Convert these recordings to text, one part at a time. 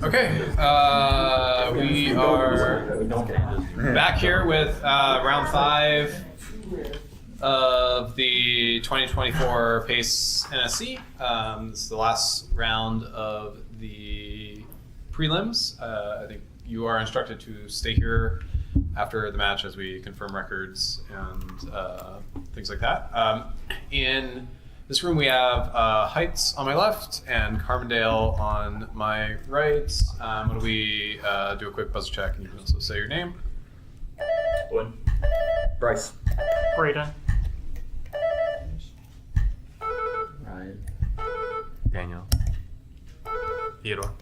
Okay, we are back here with round 5 of the 2024 PACE NSC. This is the last round of the prelims. I think you are instructed to stay here after the match as we confirm records and things like that. In this room we have Heights on my left and Carbondale on my right. Why don't we do a quick buzzer check, and you can also say your name. Owen. Bryce. Braden. Ryan. Daniel. Theodore.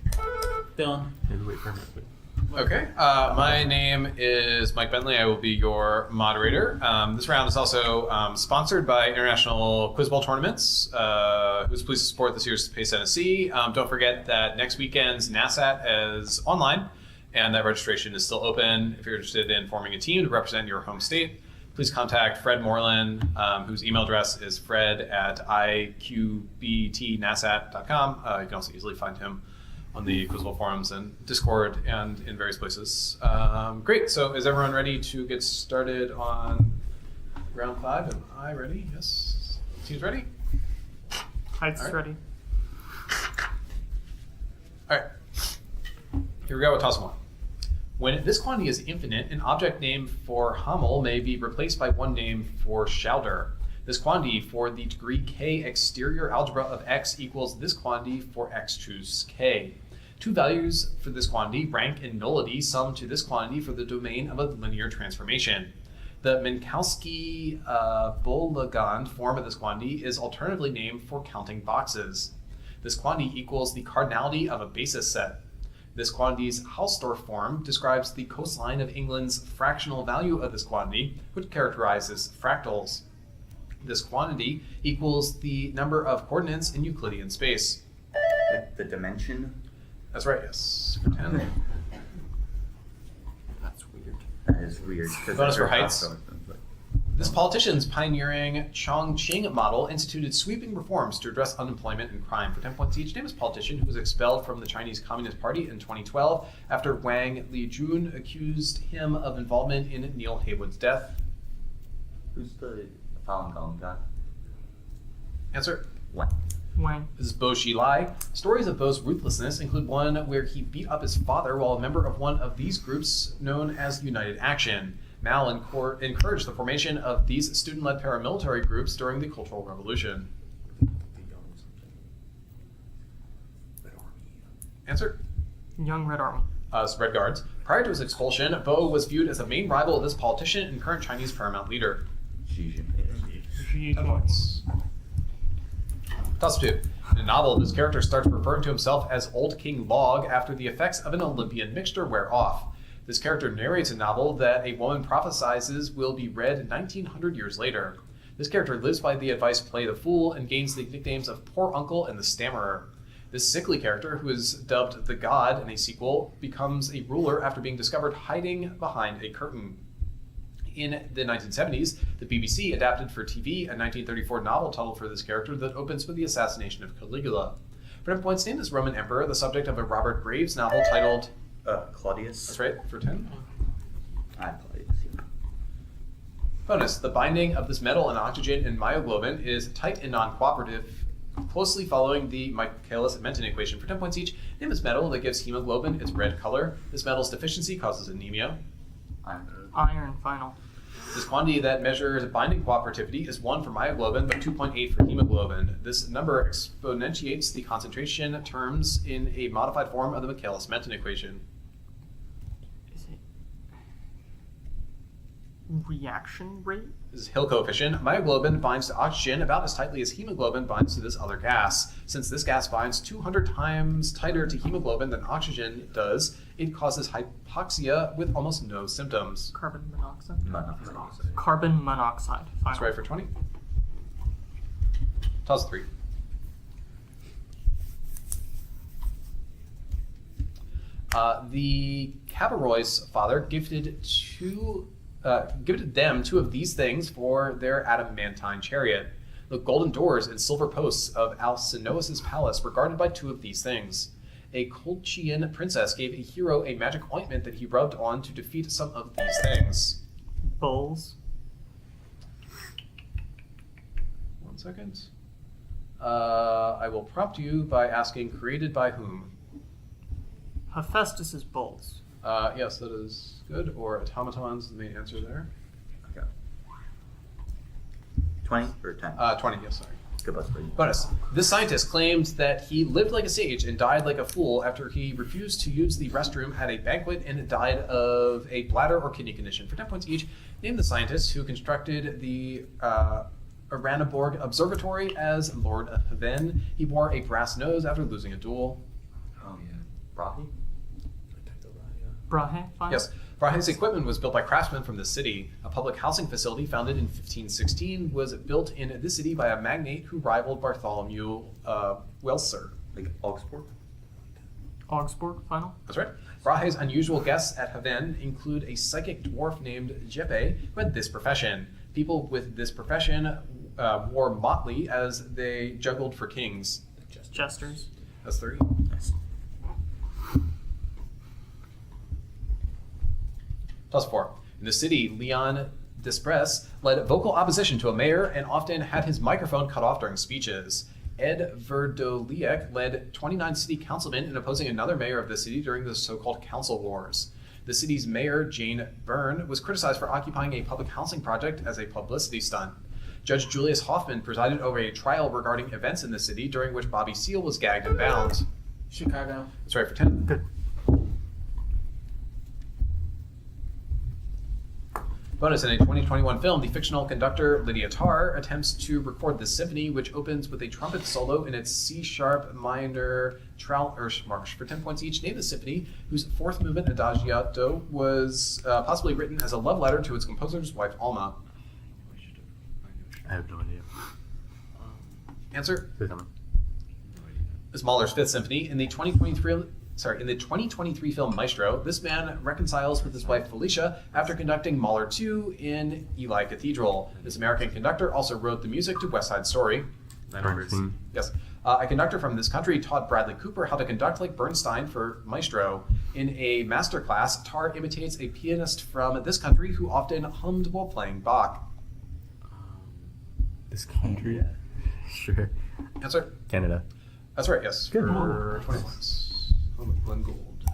Dylan. Maybe wait for a minute. Okay, my name is Mike Bentley. I will be your moderator. This round is also sponsored by International Quiz Bowl Tournaments, who's pleased to support this year's PACE NSC. Don't forget that next weekend's NASAT is online, and that registration is still open. If you're interested in forming a team to represent your home state, please contact Fred Moreland, whose email address is fred@iqbtnasat.com. You can also easily find him on the Quiz Bowl forums and Discord and in various places. Great, so is everyone ready to get started on round 5? Am I ready? Yes. Team's ready? Heights All right. ready. All right, here we go with toss 1. When this quantity is infinite, an object name for Hamel may be replaced by one name for Schauder. This quantity for the degree k exterior algebra of x equals this quantity for x choose k. Two values for this quantity, rank and nullity, sum to this quantity for the domain of a linear transformation. The Minkowski-Bologan form of this quantity is alternatively named for counting boxes. This quantity equals the cardinality of a basis set. This quantity's Hausdorff form describes the coastline of England's fractional value of this quantity, which characterizes fractals. This quantity equals the number of coordinates in Euclidean space. The dimension? That's right, yes. For 10. That's weird. That is weird. Bonus for Heights. This politician's pioneering Chongqing model instituted sweeping reforms to address unemployment and crime. For 10 points each, name is politician who was expelled from the Chinese Communist Party in 2012 after Wang Lijun accused him of involvement in Neil Haywood's death. Who's the Falun Gong guy? Answer. What? Wang. This is Bo Xilai. Stories of Bo's ruthlessness include one where he beat up his father while a member of one of these groups known as United Action. Mao encouraged the formation of these student-led paramilitary groups during the Cultural Revolution. Answer. Young Red Army. Red Guards. Prior to his expulsion, Bo was viewed as a main rival of this politician and current Chinese paramount leader. Xi Jinping. Xi 10 points. Toss 2. In the novel, this character starts referring to himself as Old King Log after the effects of an Olympian mixture wear off. This character narrates a novel that a woman prophesizes will be read 1900 years later. This character lives by the advice play the fool and gains the nicknames of Poor Uncle and the Stammerer. This sickly character, who is dubbed the God in a sequel, becomes a ruler after being discovered hiding behind a curtain. In the 1970s, the BBC adapted for TV a 1934 novel title for this character that opens with the assassination of Caligula. For 10 points, name this Roman emperor, the subject of a Robert Graves novel titled... Claudius. That's right, for 10. Claudius. Bonus, the binding of this metal and oxygen in myoglobin is tight and non-cooperative, closely following the Michaelis-Menten equation. For 10 points each, name this metal that gives hemoglobin its red color. This metal's deficiency causes anemia. Iron final. This quantity that measures binding cooperativity is 1 for myoglobin, but 2.8 for hemoglobin. This number exponentiates the concentration terms in a modified form of the Michaelis-Menten equation. Is it reaction rate? This is Hill coefficient. Myoglobin binds to oxygen about as tightly as hemoglobin binds to this other gas. Since this gas binds 200 times tighter to hemoglobin than oxygen does, it causes hypoxia with almost no symptoms. Carbon monoxide. Monoxide. Carbon monoxide. Final. That's right for 20. Toss 3. The Cabaroy's father gifted them 2 of these things for their adamantine chariot. The golden doors and silver posts of Alcinous's palace were guarded by 2 of these things. A Colchian princess gave a hero a magic ointment that he rubbed on to defeat some of these things. Bulls. 1 second. I will prompt you by asking, created by whom? Hephaestus's bulls. Yes, that is good. Or automatons, the main answer there. Okay. 20 or 10? 20, yes, sorry. Good luck, buddy. Bonus. This scientist claimed that he lived like a sage and died like a fool after he refused to use the restroom at a banquet and died of a bladder or kidney condition. For 10 points each, name the scientist who constructed the Uraniborg Observatory as Lord of Haven. He wore a brass nose after losing a duel. Oh, yeah. Brahe? Brahe, final? Yes. Brahe's equipment was built by craftsmen from the city. A public housing facility founded in 1516 was built in this city by a magnate who rivaled Bartholomew Welser. Like Augsburg? Augsburg, final? That's right. Brahe's unusual guests at Haven include a psychic dwarf named Jeppe who had this profession. People with this profession wore motley as they juggled for kings. Jesters. That's 3. Nice. Plus 4. In the city, Leon Despres led vocal opposition to a mayor and often had his microphone cut off during speeches. Ed Verdoliek led 29 city councilmen in opposing another mayor of the city during the so-called council wars. The city's mayor, Jane Byrne, was criticized for occupying a public housing project as a publicity stunt. Judge Julius Hoffman presided over a trial regarding events in the city during which Bobby Seale was gagged and bound. Chicago. That's right for 10. Good. Bonus, in a 2021 film, the fictional conductor Lydia Tarr attempts to record the symphony, which opens with a trumpet solo in its C-sharp minor Trauermarsch. March. For 10 points each, name the symphony, whose 4th movement, Adagiato, was possibly written as a love letter to its composer's wife, Alma. I have no idea. Answer? Say something. Is Mahler's 5th Symphony. In the 2023 film Maestro, this man reconciles with his wife Felicia after conducting Mahler 2 in Ely Cathedral. This American conductor also wrote the music to West Side Story. Bernstein. Yes. A conductor from this country taught Bradley Cooper how to conduct like Bernstein for Maestro. In a master class, Tarr imitates a pianist from this country who often hummed while playing Bach. This country? Sure. Answer? Canada. That's right, yes. Good. For 20 points. Home of Glenn Gould.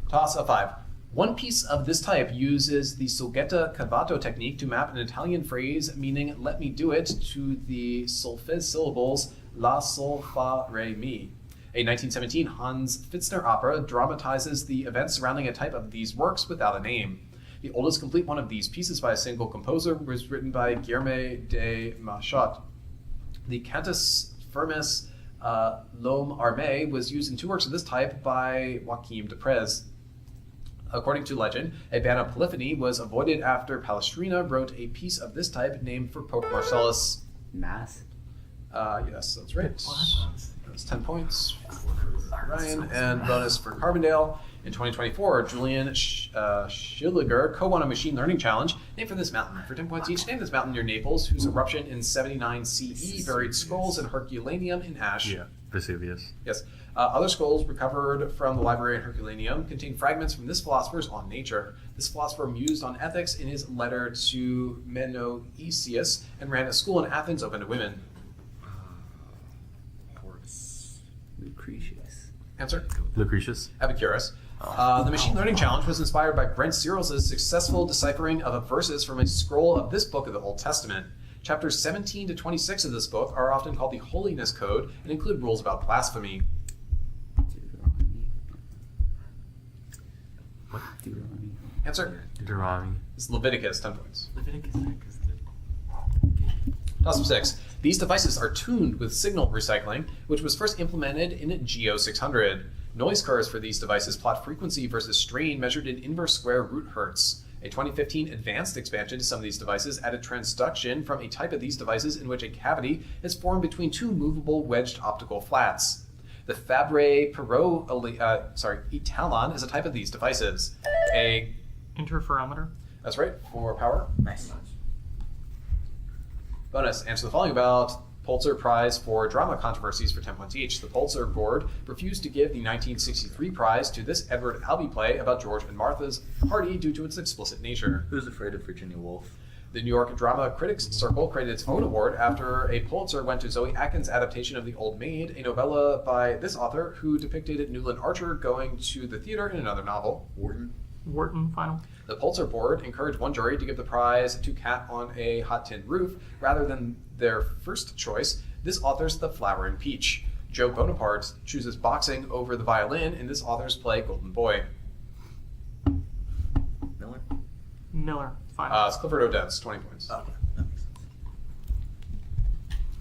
Toss of 5. One piece of this type uses the Soggetto cavato technique to map an Italian phrase meaning "let me do it" to the solfege syllables la, sol, fa, re, mi. A 1917 Hans Pfitzner opera dramatizes the events surrounding a type of these works without a name. The oldest complete one of these pieces by a single composer was written by Guillerme de Machat. The Cantus Firmus L'Homme Armé was used in 2 works of this type by Joachim de Prez. According to legend, a ban of polyphony was avoided after Palestrina wrote a piece of this type named for Pope Marcellus. Mass? Yes, that's right. That's 10 points for Ryan, and bonus for Carbondale. In 2024, Julian Schilliger co-won a machine learning challenge named for this mountain. For 10 points each, name this mountain near Naples, whose eruption in 79 CE buried scrolls and Herculaneum in ash. Yeah. Vesuvius. Yes. Other scrolls recovered from the library at Herculaneum contain fragments from this philosopher's On Nature. This philosopher mused on ethics in his letter to Menoetius and ran a school in Athens open to women. Horace. Lucretius. Answer? Lucretius. Epicurus. The machine learning challenge was inspired by Brent Searles' successful deciphering of verses from a scroll of this book of the Old Testament. Chapters 17 to 26 of this book are often called the Holiness Code and include rules about blasphemy. What? Deuteronomy. Answer? Deuteronomy. It's Leviticus, 10 points. Leviticus. Toss of 6. These devices are tuned with signal recycling, which was first implemented in Geo 600. Noise curves for these devices plot frequency versus strain measured in inverse square root hertz. A 2015 advanced expansion to some of these devices added transduction from a type of these devices in which a cavity is formed between 2 movable wedged optical flats. The Fabre-Perot Etalon is a type of these devices. Interferometer. That's right, for power. Nice. Bonus, answer the following about Pulitzer Prize for Drama controversies for 10 points each. The Pulitzer Board refused to give the 1963 prize to this Edward Albee play about George and Martha's party due to its explicit nature. Who's Afraid of Virginia Woolf? The New York Drama Critics Circle created its own award after a Pulitzer went to Zoe Atkins' adaptation of The Old Maid, a novella by this author who depicted Newland Archer going to the theater in another novel. Wharton final. The Pulitzer Board encouraged one jury to give the prize to Cat on a Hot Tin Roof rather than their first choice, this author's The Flower and Peach. Joe Bonaparte chooses boxing over the violin in this author's play Golden Boy. Miller final. It's Clifford Odets, 20 points. Okay, that makes sense.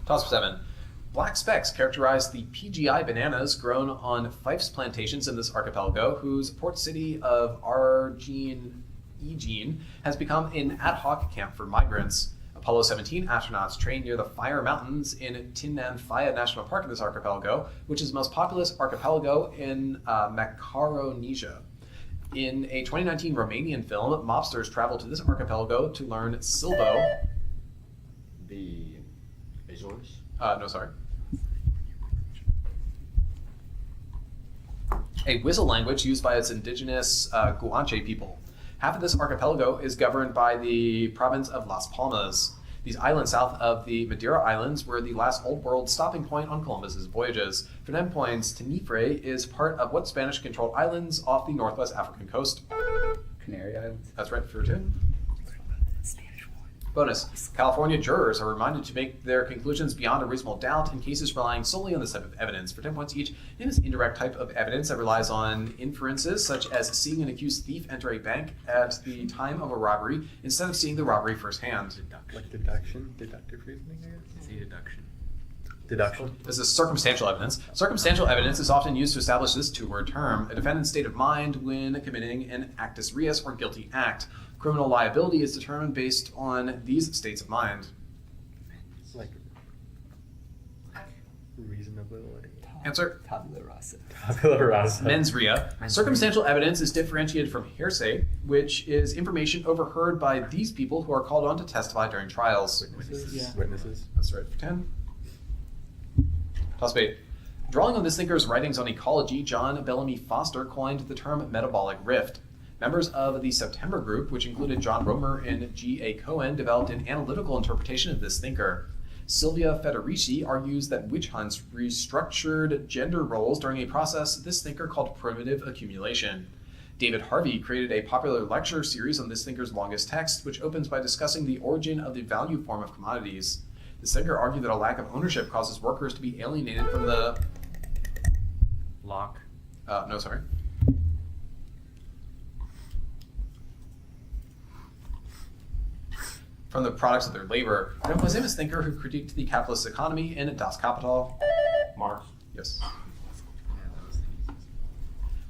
Toss of 7. Black specks characterize the PGI bananas grown on Fife's plantations in this archipelago, whose port city of Eugene has become an ad hoc camp for migrants. Apollo 17 astronauts train near the Fire Mountains in Tinnanfaya National Park in this archipelago, which is the most populous archipelago in Macaronesia. In a 2019 Romanian film, mobsters travel to this archipelago to learn Silbo. The Azores? No, sorry. A whistle language used by its indigenous Guanche people. Half of this archipelago is governed by the province of Las Palmas. These islands south of the Madeira Islands were the last Old World stopping point on Columbus's voyages. For 10 points, Tenerife is part of what Spanish-controlled islands off the northwest African coast? Canary Islands? That's right for 10. Bonus. California jurors are reminded to make their conclusions beyond a reasonable doubt in cases relying solely on this type of evidence. For 10 points each, name this indirect type of evidence that relies on inferences, such as seeing an accused thief enter a bank at the time of a robbery instead of seeing the robbery firsthand. Like deduction? Deductive reasoning, I guess? It's a deduction. Deduction. This is circumstantial evidence. Circumstantial evidence is often used to establish this two-word term, a defendant's state of mind when committing an actus reus or guilty act. Criminal liability is determined based on these states of mind. It's like reasonability. Answer. Tabula rasa. Tabula rasa. Mens rea. Circumstantial evidence is differentiated from hearsay, which is information overheard by these people who are called on to testify during trials. Witnesses. Yeah. Witnesses. That's right for 10. Toss of 8. Drawing on this thinker's writings on ecology, John Bellamy Foster coined the term metabolic rift. Members of the September group, which included John Romer and G.A. Cohen, developed an analytical interpretation of this thinker. Sylvia Federici argues that witch hunts restructured gender roles during a process this thinker called primitive accumulation. David Harvey created a popular lecture series on this thinker's longest text, which opens by discussing the origin of the value form of commodities. This thinker argued that a lack of ownership causes workers to be alienated from the... Locke. No, sorry. From the products of their labor. Known as a famous thinker who critiqued the capitalist economy in Das Kapital. Marx. Yes. Yeah, that was the easiest.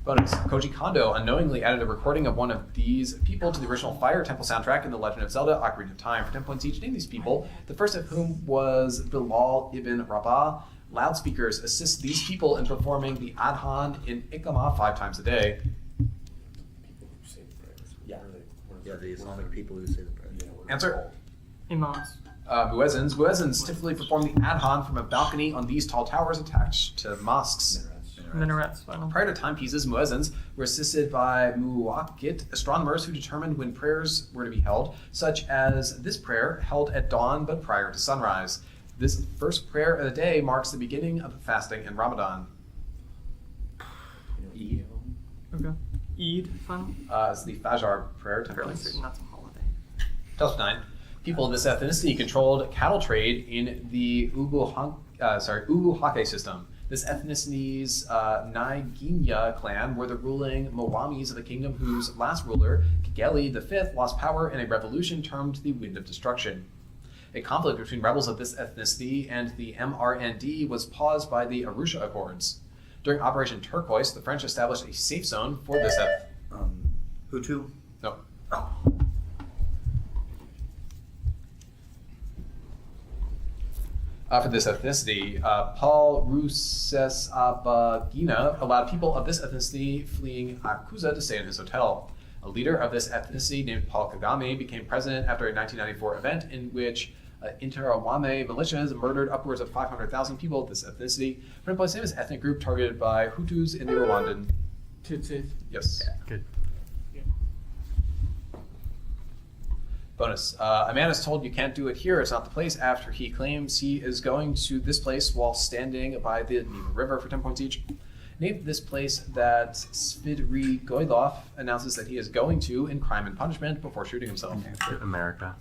Bonus. Koji Kondo unknowingly added a recording of one of these people to the original Fire Temple soundtrack in The Legend of Zelda: Ocarina of Time. For 10 points each, name these people, the first of whom was Bilal ibn Rabah. Loudspeakers assist these people in performing the Adhan in Ikama 5 times a day. Yeah. Yeah, the Islamic people who say the prayer. Answer. Imams. Muezzins. Muezzins typically perform the Adhan from a balcony on these tall towers attached to mosques. Minarets final. Prior to timepieces, muezzins were assisted by muwakkit, astronomers who determined when prayers were to be held, such as this prayer held at dawn but prior to sunrise. This first prayer of the day marks the beginning of fasting in Ramadan. E. Okay. Eid final. It's the Fajr prayer. 10 Fairly points. certain that's a holiday. Toss 9. People of this ethnicity controlled cattle trade in the Ubuhake system. This ethnicity's Naiginya clan were the ruling Mwamis of a kingdom whose last ruler, Kigeli V, lost power in a revolution termed the Wind of Destruction. A conflict between rebels of this ethnicity and the MRND was paused by the Arusha Accords. During Operation Turquoise, the French established a safe zone for this Hutu. No. Oh. For this ethnicity, Paul Rusesabagina allowed people of this ethnicity fleeing Akusa to stay in his hotel. A leader of this ethnicity named Paul Kagame became president after a 1994 event in which Interawame militias murdered upwards of 500,000 people of this ethnicity. For a famous ethnic group targeted by Hutus in the Rwandan. Tutsis. Yes. Good. Bonus. A man is told you can't do it here, it's not the place, after he claims he is going to this place while standing by the Neva River for 10 points each. Name this place that Svidri Goylov announces that he is going to in Crime and Punishment before shooting himself. America.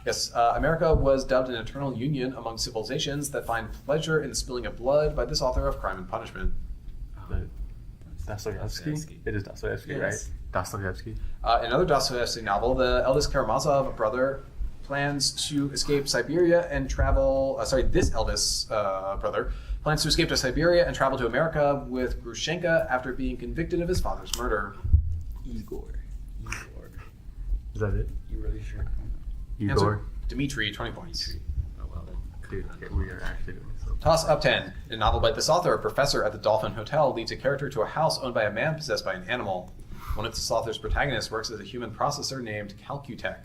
Yes, America was dubbed an eternal union among civilizations that find pleasure in the spilling of blood by this author of Crime and Punishment. Dostoevsky? It is Dostoevsky, Yes. right? Dostoevsky. Another Dostoevsky novel, the eldest Karamazov brother plans to escape Siberia and travel. This eldest brother plans to escape to Siberia and travel to America with Grushenka after being convicted of his father's murder. Igor. Is that it? You really sure? Answer, Igor. Dmitri, 20 points. Oh well then. Dude, okay, we are actually doing this. Toss up 10. In a novel by this author, a professor at the Dolphin Hotel leads a character to a house owned by a man possessed by an animal. One of this author's protagonists works as a human processor named Calcutech.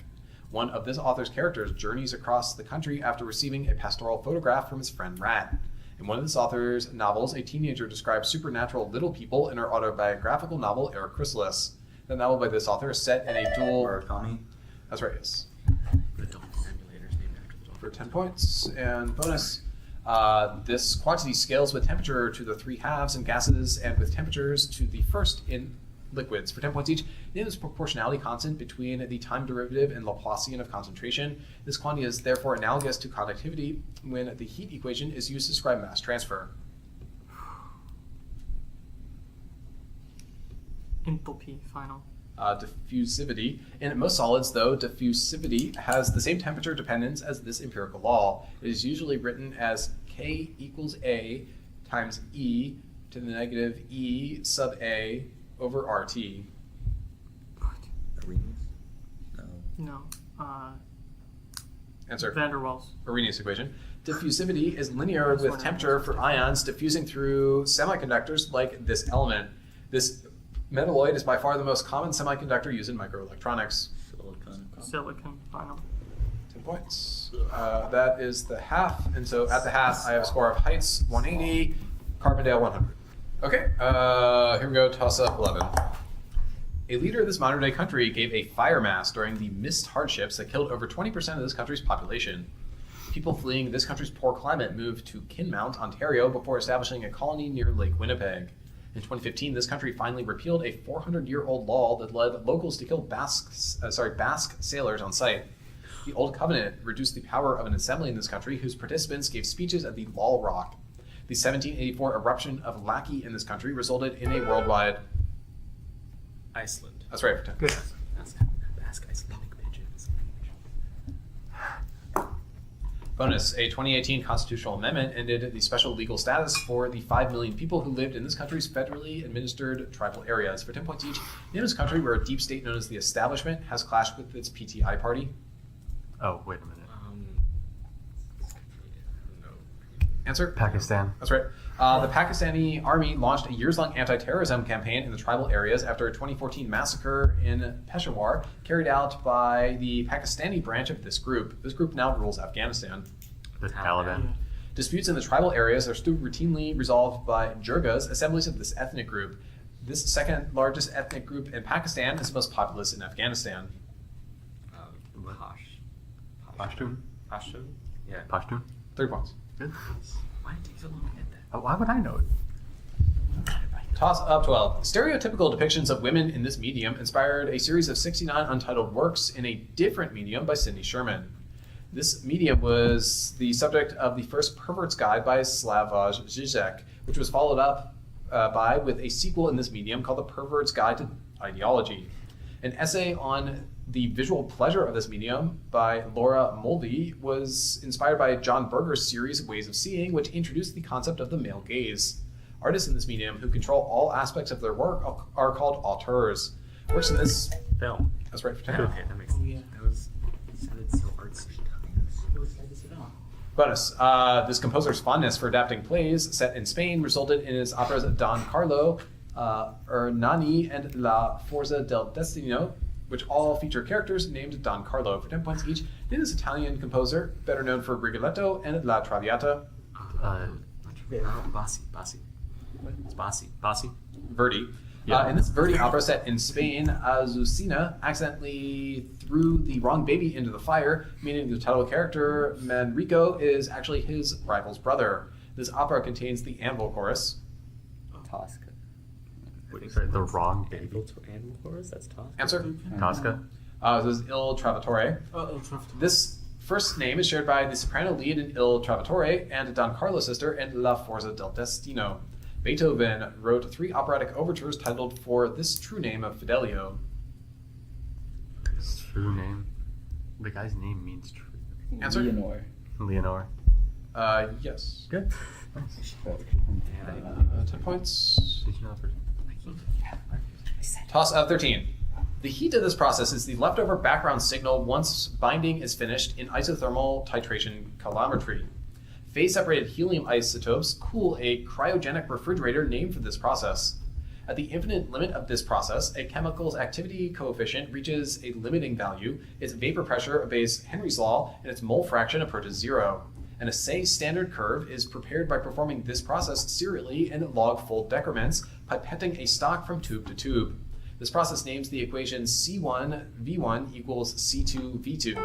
One of this author's characters journeys across the country after receiving a pastoral photograph from his friend Rat. In one of this author's novels, a teenager describes supernatural little people in her autobiographical novel, Eric Chrysalis. The novel by this author is set in a dual... Murakami. That's right, yes. The Dolphin emulator is named after the Dolphin. For 10 points. And bonus, this quantity scales with temperature to the 3 halves in gases and with temperatures to the first in liquids. For 10 points each, it is proportionality constant between the time derivative and Laplacian of concentration. This quantity is therefore analogous to conductivity when the heat equation is used to describe mass transfer. Enthalpy. Final. Diffusivity. In most solids, though, diffusivity has the same temperature dependence as this empirical law. It is usually written as K equals A times E to the negative E sub A over RT. Arrhenius? No. No. Answer. Van der Waals. Arrhenius equation. Diffusivity is linear with temperature for ions diffusing through semiconductors like this element. This metalloid is by far the most common semiconductor used in microelectronics. Silicon. Silicon. Final. 10 points. That is the half, and so at the half I have a score of Heights 180, Carbondale 100. Okay, here we go, toss up 11. A leader of this modern day country gave a fire mass during the mist hardships that killed over 20% of this country's population. People fleeing this country's poor climate moved to Kinmount, Ontario before establishing a colony near Lake Winnipeg. In 2015, this country finally repealed a 400-year-old law that led locals to kill Basque sailors on sight. The Old Covenant reduced the power of an assembly in this country whose participants gave speeches at the Lal Rock. The 1784 eruption of Laki in this country resulted in a worldwide... Iceland. That's right. Good. Ask Icelandic pigeons. Bonus, a 2018 constitutional amendment ended the special legal status for the 5 million people who lived in this country's federally administered tribal areas. For 10 points each, in this country where a deep state known as the Establishment has clashed with its PTI party. Oh, wait a minute. No. Answer? Pakistan. That's right. The Pakistani army launched a years-long anti-terrorism campaign in the tribal areas after a 2014 massacre in Peshawar carried out by the Pakistani branch of this group. This group now rules Afghanistan. The Taliban. Disputes in the tribal areas are still routinely resolved by jirgas, assemblies of this ethnic group. This second largest ethnic group in Pakistan is the most populous in Afghanistan. Pashtun. Pashtun? Yeah. Pashtun. 3 points. Good. Why did it take so long to get that? Oh, why would I know it? Toss up 12. Stereotypical depictions of women in this medium inspired a series of 69 untitled works in a different medium by Sidney Sherman. This medium was the subject of the first Pervert's Guide by Slavoj Žižek, which was followed up with a sequel in this medium called The Pervert's Guide to Ideology. An essay on the visual pleasure of this medium by Laura Mulvey was inspired by John Berger's series Ways of Seeing, which introduced the concept of the male gaze. Artists in this medium who control all aspects of their work are called auteurs. Works in this... Film. That's right, for 10. Okay, that makes sense. Oh, yeah. It sounded so artsy. Bonus. This composer's fondness for adapting plays set in Spain resulted in his operas Don Carlo, Hernani, and La Forza del Destino, which all feature characters named Don Carlo. For 10 points each, it is Italian composer, better known for Rigoletto and La Traviata. Bassi. It's Bassi. Verdi. Yeah. In this Verdi opera set in Spain, Azucena accidentally threw the wrong baby into the fire, meaning the title character, Manrico, is actually his rival's brother. This opera contains the Anvil chorus. Tosca. Wait, sorry, the wrong baby. Animal chorus? That's Tosca. Answer? Tosca? This is Il Trovatore. This first name is shared by the soprano lead in Il Trovatore and Don Carlo sister in La Forza del Destino. Beethoven wrote 3 operatic overtures titled For This True Name of Fidelio. His true name? The guy's name means true. Answer? Leonore. Yes. Good. 10 points. Did you know that first? Toss of 13. The heat of this process is the leftover background signal once binding is finished in isothermal titration calorimetry. Phase-separated helium isotopes cool a cryogenic refrigerator named for this process. At the infinite limit of this process, a chemical's activity coefficient reaches a limiting value, its vapor pressure obeys Henry's law, and its mole fraction approaches 0. An assay standard curve is prepared by performing this process serially in log-fold decrements, pipetting a stock from tube to tube. This process names the equation C1V1 equals C2V2.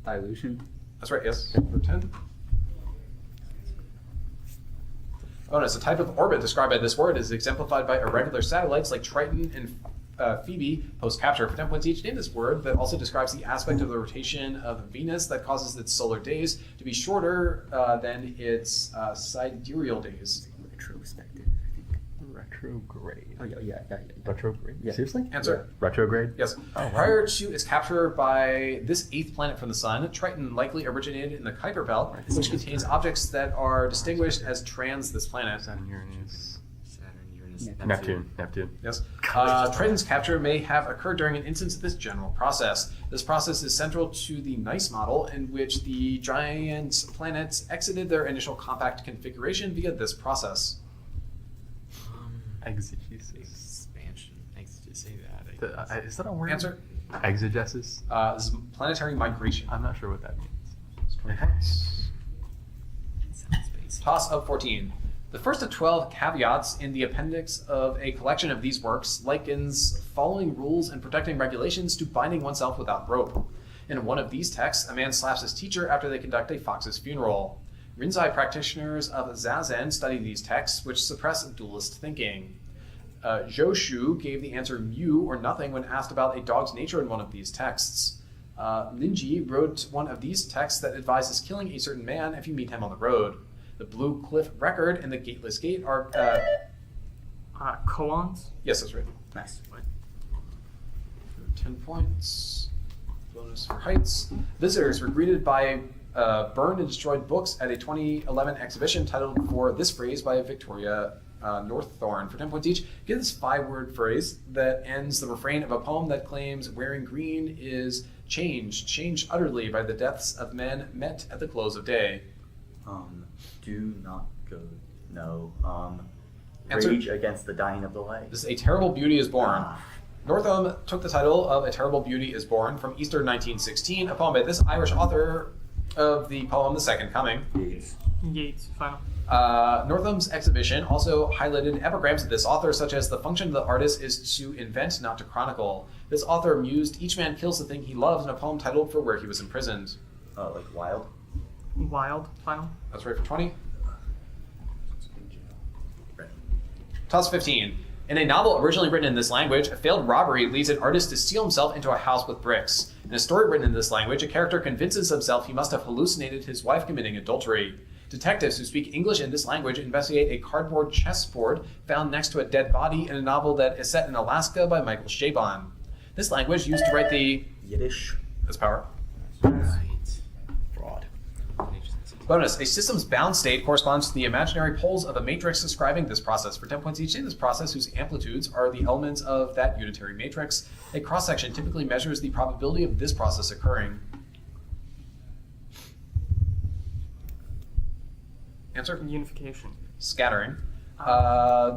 Dilution. That's right, yes. For 10. Bonus, a type of orbit described by this word is exemplified by irregular satellites like Triton and Phoebe post-capture. For 10 points each, name this word that also describes the aspect of the rotation of Venus that causes its solar days to be shorter than its sidereal days. Retrospective, I think. Retrograde. Oh, yeah. Retrograde? Yeah. Seriously? Answer? Retrograde? Yes. Oh, wow. Prior to its capture by this 8th planet from the Sun, Triton likely originated in the Kuiper Belt, which contains objects that are distinguished as trans this planet. Saturn, Uranus. Saturn, Uranus, Neptune. Yes. Triton's capture may have occurred during an instance of this general process. This process is central to the NICE model, in which the giant planets exited their initial compact configuration via this process. Exegesis. Expansion. I used to say that. Is that a word? Answer? Exegesis? This is planetary migration. I'm not sure what that means. 20 points. Sounds basic. Toss of 14. The first of 12 caveats in the appendix of a collection of these works likens following rules and protecting regulations to binding oneself without rope. In one of these texts, a man slaps his teacher after they conduct a fox's funeral. Rinzai practitioners of Zazen study these texts, which suppress dualist thinking. Joshu gave the answer mu or nothing when asked about a dog's nature in one of these texts. Linji wrote one of these texts that advises killing a certain man if you meet him on the road. The Blue Cliff Record and the Gateless Gate are... Koans? yes, that's right. Nice. What? 10 points. Bonus for heights. Visitors were greeted by burned and destroyed books at a 2011 exhibition titled For This Phrase by Victoria Norththorne. For 10 points each, give this 5-word phrase that ends the refrain of a poem that claims wearing green is changed utterly by the deaths of men met at the close of day. Do not go. No. Answer? Rage against the dying of the light. This is A Terrible Beauty is Born. Ah. Northam took the title of A Terrible Beauty is Born from Easter 1916, a poem by this Irish author of the poem The Second Coming. Yates, final. Northam's exhibition also highlighted epigrams of this author, such as the function of the artist is to invent, not to chronicle. This author mused, each man kills the thing he loves in a poem titled For Where He Was Imprisoned. Like wild. Wild, final. That's right for 20. Toss 15. In a novel originally written in this language, a failed robbery leads an artist to steal himself into a house with bricks. In a story written in this language, a character convinces himself he must have hallucinated his wife committing adultery. Detectives who speak English in this language investigate a cardboard chessboard found next to a dead body in a novel that is set in Alaska by Michael Chabon. This language used to write the... Yiddish. That's power. Right. Fraud. Bonus, a system's bound state corresponds to the imaginary poles of a matrix describing this process. For 10 points each in this process, whose amplitudes are the elements of that unitary matrix, a cross-section typically measures the probability of this process occurring. Answer? Unification. Scattering.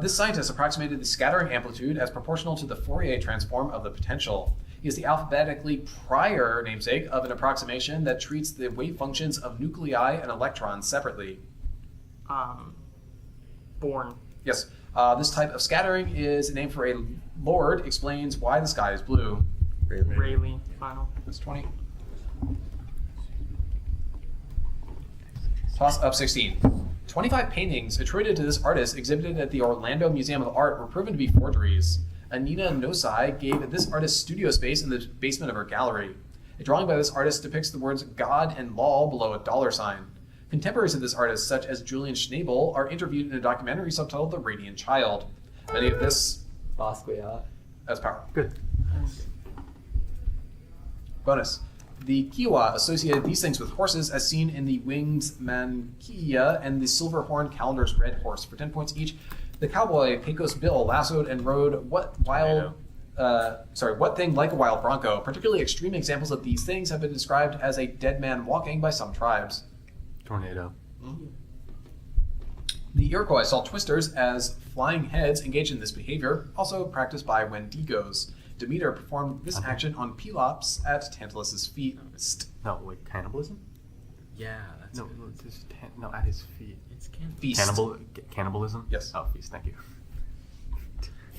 This scientist approximated the scattering amplitude as proportional to the Fourier transform of the potential. He is the alphabetically prior namesake of an approximation that treats the wave functions of nuclei and electrons separately. Born. Yes, this type of scattering is a name for a lord, explains why the sky is blue. Rayleigh. Final. That's 20. Toss up 16. 25 paintings attributed to this artist exhibited at the Orlando Museum of Art were proven to be forgeries. Anina Nosai gave this artist studio space in the basement of her gallery. A drawing by this artist depicts the words God and law below a dollar sign. Contemporaries of this artist, such as Julian Schnabel, are interviewed in a documentary subtitled The Radiant Child. Many of this Basquiat. as power. Good. Bonus. The Kiowa associated these things with horses as seen in the winged Mankiya and the silver horn calendar's red horse. For 10 points each, the cowboy Pecos Bill lassoed and rode what thing like a wild bronco. Particularly extreme examples of these things have been described as a dead man walking by some tribes. Tornado. The Iroquois saw twisters as flying heads engaged in this behavior, also practiced by Wendigos. Demeter performed this action on Pelops at Tantalus's feet. No, wait, cannibalism? Yeah, that's No, it. no, it's just no, at his feet. It's cannibal. Feast. Cannibalism? Yes. Oh, feast, thank you.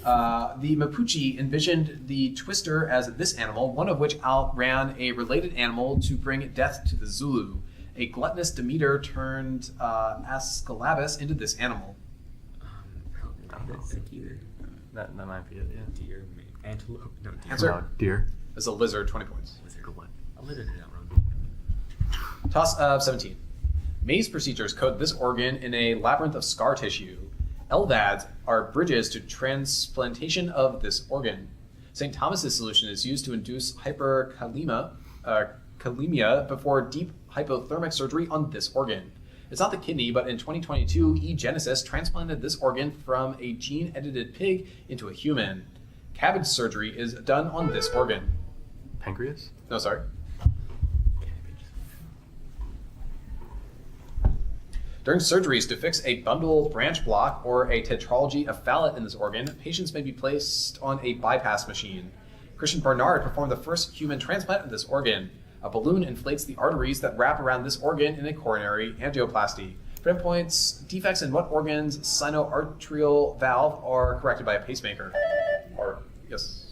The Mapuche envisioned the twister as this animal, one of which outran a related animal to bring death to the Zulu. A gluttonous Demeter turned Ascalabus into this animal. Probably not sick either. That might be it, yeah. Deer, maybe. Antelope. No, deer. Answer. No, deer. As a lizard, 20 points. Lizard. Good one. A lizard is outrun. Toss of 17. Maze procedures code this organ in a labyrinth of scar tissue. LVADs are bridges to transplantation of this organ. St. Thomas's solution is used to induce hyperkalemia before deep hypothermic surgery on this organ. It's not the kidney, but in 2022, eGenesis transplanted this organ from a gene-edited pig into a human. Cabbage surgery is done on this organ. Pancreas? No, sorry. During surgeries to fix a bundle branch block or a tetralogy of phalate in this organ, patients may be placed on a bypass machine. Christian Barnard performed the first human transplant of this organ. A balloon inflates the arteries that wrap around this organ in a coronary angioplasty. For 10 points, defects in what organ's sinoarterial valve are corrected by a pacemaker? Yes.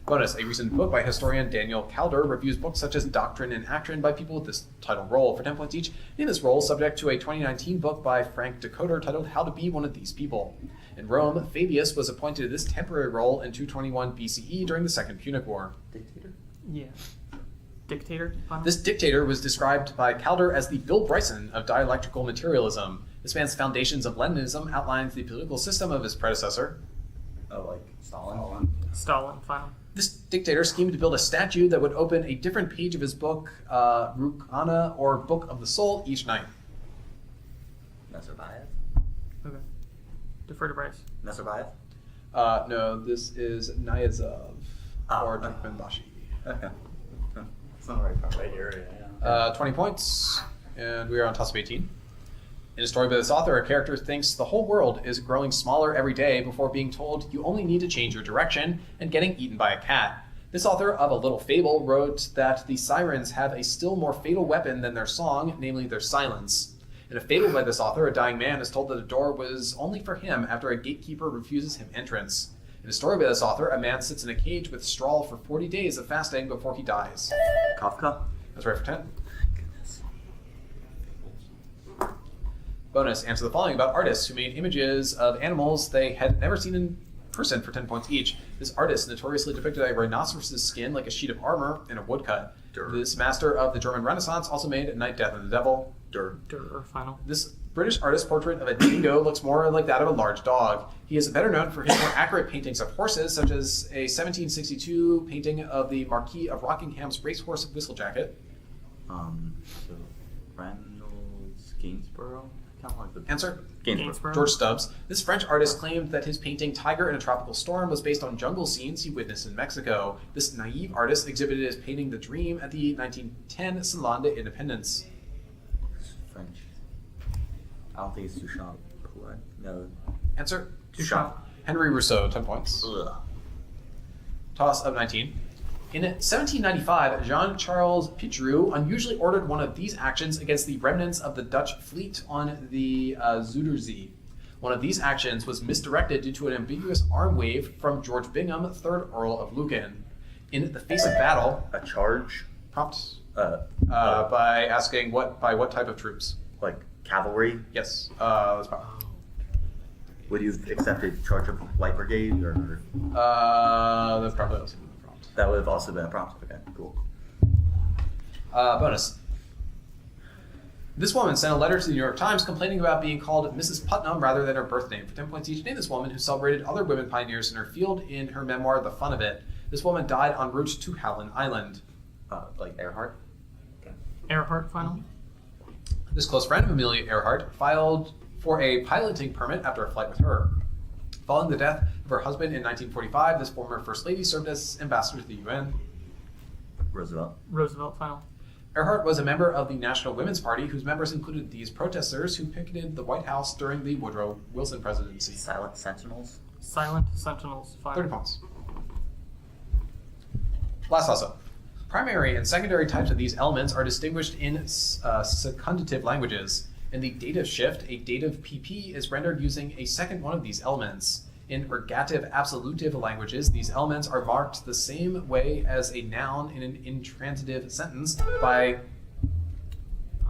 Bonus, a recent book by historian Daniel Calder reviews books such as Doctrine and Action by people with this title role. For 10 points each, name this role subject to a 2019 book by Frank Decoder titled How to Be One of These People. In Rome, Fabius was appointed to this temporary role in 221 BCE during the Second Punic War. Dictator? Yeah. Dictator. Final. This dictator was described by Calder as the Bill Bryson of dialectical materialism. This man's Foundations of Leninism outlines the political system of his predecessor. Oh, like Stalin? Stalin. Final. This dictator schemed to build a statue that would open a different page of his book, Rukana, or Book of the Soul, each night. Nazarbayev? Okay. Defer to Bryce. Nazarbayev? No, this is Niyazov, or okay. Turkmenbashi. Okay. It's not right area, yeah. 20 points, and we are on toss of 18. In a story by this author, a character thinks the whole world is growing smaller every day before being told you only need to change your direction and getting eaten by a cat. This author of a little fable wrote that the sirens have a still more fatal weapon than their song, namely their silence. In a fable by this author, a dying man is told that a door was only for him after a gatekeeper refuses him entrance. In a story by this author, a man sits in a cage with straw for 40 days of fasting before he dies. Kafka? That's right for 10. Bonus, answer the following about artists who made images of animals they had never seen in person for 10 points each. This artist notoriously depicted a rhinoceros's skin like a sheet of armor in a woodcut. This master of the German Renaissance also made Night, Death, and the Devil. Der. Final. This British artist's portrait of a dingo looks more like that of a large dog. He is better known for his more accurate paintings of horses, such as a 1762 painting of the Marquis of Rockingham's racehorse Whistlejacket. So Reynolds Gainsborough? Kind of like the Answer? Gainsborough. George Stubbs. This French artist claimed that his painting Tiger in a Tropical Storm was based on jungle scenes he witnessed in Mexico. This naive artist exhibited his painting The Dream at the 1910 Salon de Independence. French. I don't think it's Duchamp. No. Answer? Duchamp. Henry Rousseau, 10 points. Ugh. Toss of 19. In 1795, Jean-Charles Picroux unusually ordered one of these actions against the remnants of the Dutch fleet on the Zuiderzee. One of these actions was misdirected due to an ambiguous arm wave from George Bingham, 3rd Earl of Lucan. In the face of battle, A charge? prompt Uh, by asking by what type of troops? like cavalry? Yes, that's prompt. Would you have accepted charge of light brigade, or That's probably also the prompt. that would have also been a prompt? Okay, cool. Bonus. This woman sent a letter to the New York Times complaining about being called Mrs. Putnam rather than her birth name. For 10 points each, name this woman who celebrated other women pioneers in her field in her memoir, The Fun of It. This woman died en route to Howland Island. Like Earhart? Earhart final. This close friend of Amelia Earhart filed for a piloting permit after a flight with her. Following the death of her husband in 1945, this former First Lady served as ambassador to the UN. Roosevelt? Roosevelt final. Earhart was a member of the National Women's Party, whose members included these protesters who picketed the White House during the Woodrow Wilson presidency. Silent Sentinels? Silent Sentinels 30 final. points. Last toss-up. Primary and secondary types of these elements are distinguished in secundative languages. In the dative shift, a dative PP is rendered using a second one of these elements. In ergative absolutive languages, these elements are marked the same way as a noun in an intransitive sentence by...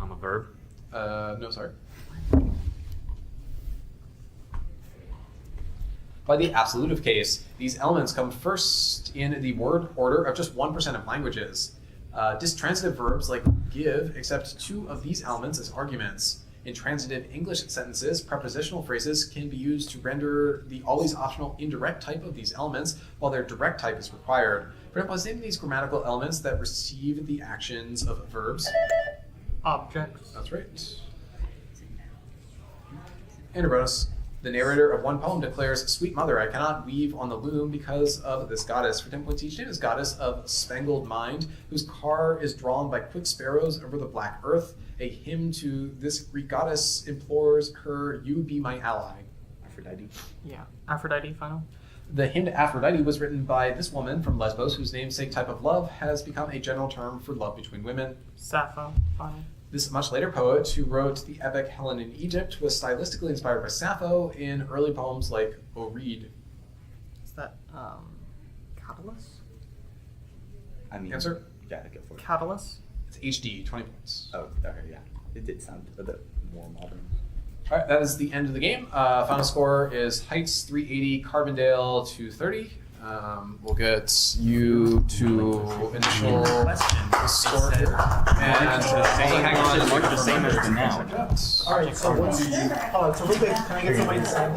A verb. No, sorry. By the absolutive case, these elements come first in the word order of just 1% of languages. Distransitive verbs like give accept two of these elements as arguments. In transitive English sentences, prepositional phrases can be used to render the always optional indirect type of these elements, while their direct type is required. For example, name these grammatical elements that receive the actions of verbs. Objects. That's right. And a bonus. The narrator of one poem declares, "Sweet mother, I cannot weave on the loom because of this goddess." For 10 points each, name is goddess of spangled mind, whose car is drawn by quick sparrows over the black earth. A hymn to this Greek goddess implores her, "You be my ally." Aphrodite? Yeah. Aphrodite final. The hymn to Aphrodite was written by this woman from Lesbos, whose namesake type of love has become a general term for love between women. Sappho final. This much later poet, who wrote the epic Helen in Egypt, was stylistically inspired by Sappho in early poems like O Reed. Is that Catalyst? I mean, Answer? Yeah, go for it. Catalyst. It's HD, 20 points. Oh, okay, yeah. It did sound a bit more modern. All right, that is the end of the game. Final score is Heights 380, Carbondale 230. We'll get you to initial score here. And hang on, it's the same as the now. All right, so what's so real quick, can I get somebody to sign